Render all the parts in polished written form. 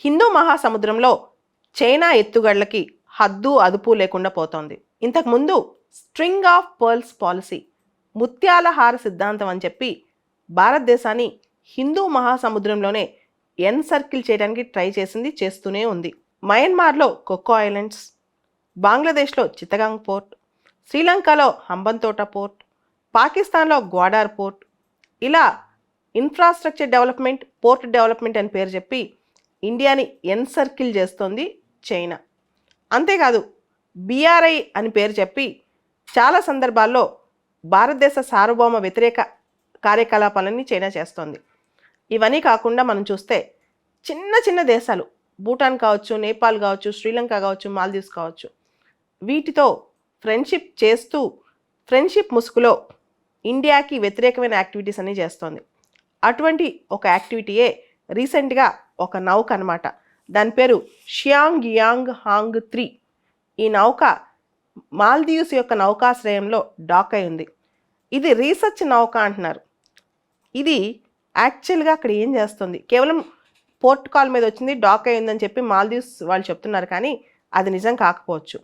హిందూ మహాసముద్రంలో చైనా ఎత్తుగడలకి హద్దు అదుపు లేకుండా పోతోంది. ఇంతకుముందు స్ట్రింగ్ ఆఫ్ పర్ల్స్ పాలసీ, ముత్యాల హార సిద్ధాంతం అని చెప్పి భారతదేశాన్ని హిందూ మహాసముద్రంలోనే ఎన్సర్కిల్ చేయడానికి ట్రై చేస్తూనే ఉంది. మయన్మార్లో కొక్కో ఐలాండ్స్, బంగ్లాదేశ్లో చిత్తగాంగ్ పోర్ట్, శ్రీలంకలో హంబంతోట పోర్ట్, పాకిస్తాన్లో గ్వాడార్ పోర్ట్, ఇలా ఇన్ఫ్రాస్ట్రక్చర్ డెవలప్మెంట్, పోర్ట్ డెవలప్మెంట్ అని పేరు చెప్పి ఇండియాని ఎన్సర్కిల్ చేస్తోంది చైనా. అంతేకాదు BRI అని పేరు చెప్పి చాలా సందర్భాల్లో భారతదేశ సార్వభౌమ వ్యతిరేక కార్యకలాపాలన్నీ చైనా చేస్తోంది. ఇవన్నీ కాకుండా మనం చూస్తే చిన్న చిన్న దేశాలు, భూటాన్ కావచ్చు, నేపాల్ కావచ్చు, శ్రీలంక కావచ్చు, మాల్దీవ్స్ కావచ్చు, వీటితో ఫ్రెండ్షిప్ చేస్తూ ఫ్రెండ్షిప్ ముసుగులో ఇండియాకి వ్యతిరేకమైన యాక్టివిటీస్ అన్నీ చేస్తోంది. అటువంటి ఒక యాక్టివిటీయే రీసెంట్గా ఒక నౌక అనమాట. దాని పేరు షియాంగ్ యాంగ్ హాంగ్ 3. ఈ నౌక మాల్దీవ్స్ యొక్క నౌకాశ్రయంలో డాక్ అయి ఉంది. ఇది రీసెర్చ్ నౌక అంటున్నారు. ఇది యాక్చువల్గా అక్కడ ఏం చేస్తుంది? కేవలం పోర్ట్ కాల్ మీద వచ్చింది, డాక్ అయి ఉందని చెప్పి మాల్దీవ్స్ వాళ్ళు చెప్తున్నారు, కానీ అది నిజం కాకపోవచ్చు.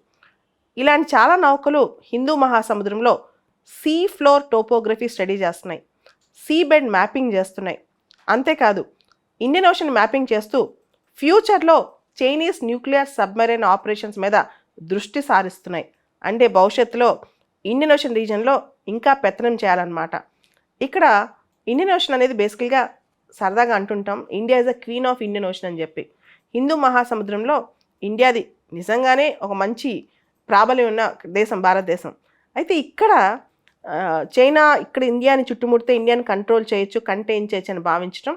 ఇలాంటి చాలా నౌకలు హిందూ మహాసముద్రంలో సీ ఫ్లోర్ టోపోగ్రఫీ స్టడీ చేస్తున్నాయి, సీ బెడ్ మ్యాపింగ్ చేస్తున్నాయి. అంతేకాదు ఇండియన్ ఓషన్ మ్యాపింగ్ చేస్తూ ఫ్యూచర్లో చైనీస్ న్యూక్లియర్ సబ్మెరైన్ ఆపరేషన్స్ మీద దృష్టి సారిస్తున్నాయి. అంటే భవిష్యత్తులో ఇండియన్ ఓషన్ రీజన్లో ఇంకా పెత్తనం చేయాలన్నమాట. ఇక్కడ ఇండియన్ ఓషన్ అనేది బేసికల్గా సరదాగా అంటుంటాం, India is the queen of Indian ocean అని చెప్పి. హిందూ మహాసముద్రంలో ఇండియాది నిజంగానే ఒక మంచి ప్రాబల్యం ఉన్న దేశం భారతదేశం. అయితే ఇక్కడ చైనా ఇక్కడ ఇండియాని చుట్టుముడితే ఇండియాని కంట్రోల్ చేయొచ్చు, కంటైన్ చేయొచ్చు అని భావించడం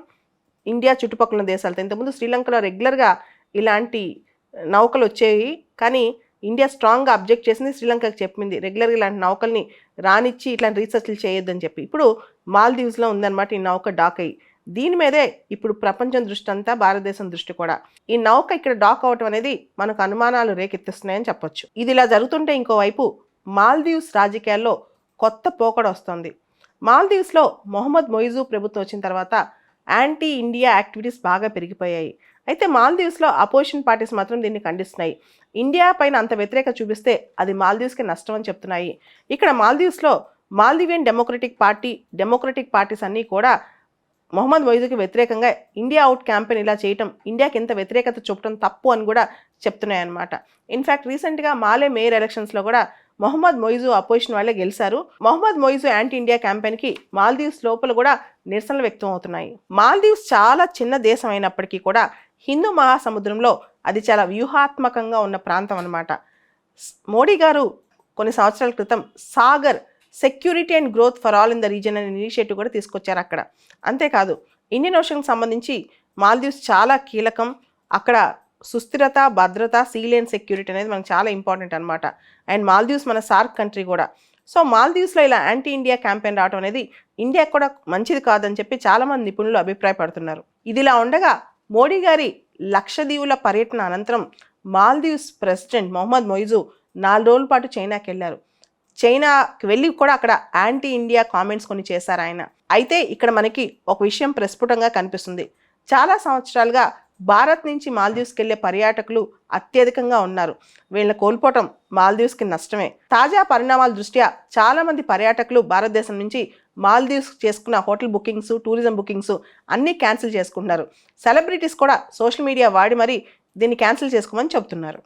ఇండియా చుట్టుపక్కల దేశాలతో. ఇంతకుముందు శ్రీలంకలో రెగ్యులర్గా ఇలాంటి నౌకలు వచ్చేవి, కానీ ఇండియా స్ట్రాంగ్గా అబ్జెక్ట్ చేసింది, శ్రీలంకకి చెప్పింది రెగ్యులర్గా ఇలాంటి నౌకల్ని రానిచ్చి ఇట్లాంటి రీసెర్చ్లు చేయొద్దని చెప్పి. ఇప్పుడు మాల్దీవ్స్లో ఉందన్నమాట ఈ నౌక డాక్ అయ్యి. దీని మీదే ఇప్పుడు ప్రపంచం దృష్టి అంతా, భారతదేశం దృష్టి కూడా. ఈ నౌక ఇక్కడ డాక్ అవటం అనేది మనకు అనుమానాలు రేకెత్తిస్తున్నాయని చెప్పొచ్చు. ఇది ఇలా జరుగుతుంటే ఇంకోవైపు మాల్దీవ్స్ రాజకీయాల్లో కొత్త పోకడ వస్తుంది. మాల్దీవ్స్లో మొహమ్మద్ మొయిజు ప్రభుత్వం వచ్చిన తర్వాత యాంటీ ఇండియా యాక్టివిటీస్ బాగా పెరిగిపోయాయి. అయితే మాల్దీవ్స్లో అపోజిషన్ పార్టీస్ మాత్రం దీన్ని ఖండిస్తున్నాయి. ఇండియా పైన అంత వ్యతిరేక చూపిస్తే అది మాల్దీవ్స్కి నష్టం అని చెప్తున్నాయి. ఇక్కడ మాల్దీవ్స్లో మాల్దీవియన్ డెమోక్రటిక్ పార్టీస్ అన్నీ కూడా మొహమ్మద్ మొయిజుకి వ్యతిరేకంగా ఇండియా అవుట్ క్యాంపెయిన్ ఇలా చేయటం, ఇండియాకి ఎంత వ్యతిరేకత చూపటం తప్పు అని కూడా చెప్తున్నాయి అన్నమాట. ఇన్ఫ్యాక్ట్ రీసెంట్గా మాలే మేయర్ ఎలక్షన్స్లో కూడా మొహమ్మద్ మొయిజు అపోజిషన్ వాళ్ళే గెలిచారు. మొహమ్మద్ మొయిజు యాంటీ ఇండియా క్యాంపెయిన్కి మాల్దీవ్స్ లోపల కూడా నిరసనలు వ్యక్తం అవుతున్నాయి. మాల్దీవ్స్ చాలా చిన్న దేశం అయినప్పటికీ కూడా హిందూ మహాసముద్రంలో అది చాలా వ్యూహాత్మకంగా ఉన్న ప్రాంతం అన్నమాట. మోడీ గారు కొన్ని సంవత్సరాల క్రితం Sagar security and growth for all in the reason అనే ఇనిషియేటివ్ కూడా తీసుకొచ్చారు అక్కడ. అంతేకాదు ఇండియన్ ఓషన్కి సంబంధించి మాల్దీవ్స్ చాలా కీలకం. అక్కడ సుస్థిరత, భద్రత, సీలేన్ సెక్యూరిటీ అనేది మనకు చాలా ఇంపార్టెంట్ అనమాట. అండ్ మాల్దీవ్స్ మన సార్క్ కంట్రీ కూడా. సో మాల్దీవ్స్లో ఇలా యాంటీ ఇండియా క్యాంపెయిన్ రావడం అనేది ఇండియాకు కూడా మంచిది కాదని చెప్పి చాలామంది నిపుణులు అభిప్రాయపడుతున్నారు. ఇదిలా ఉండగా మోడీ గారి లక్షద్వీపుల పర్యటన అనంతరం మాల్దీవ్స్ ప్రెసిడెంట్ మొహమ్మద్ మొయిజు 4 రోజుల పాటు చైనాకి వెళ్ళారు. చైనాకి వెళ్ళి కూడా అక్కడ యాంటీ ఇండియా కామెంట్స్ కొన్ని చేశారు ఆయన. అయితే ఇక్కడ మనకి ఒక విషయం ప్రస్ఫుటంగా కనిపిస్తుంది. చాలా సంవత్సరాలుగా భారత్ నుంచి మాల్దీవ్స్కి వెళ్ళే పర్యాటకులు అత్యధికంగా ఉన్నారు. వీళ్ళని కోల్పోవటం మాల్దీవ్స్కి నష్టమే. తాజా పరిణామాల దృష్ట్యా చాలామంది పర్యాటకులు భారతదేశం నుంచి మాల్దీవ్స్ చేసుకున్న హోటల్ బుకింగ్స్, టూరిజం బుకింగ్స్ అన్నీ క్యాన్సిల్ చేసుకుంటున్నారు. సెలబ్రిటీస్ కూడా సోషల్ మీడియా వాడి మరీ దీన్ని క్యాన్సిల్ చేసుకోమని చెబుతున్నారు.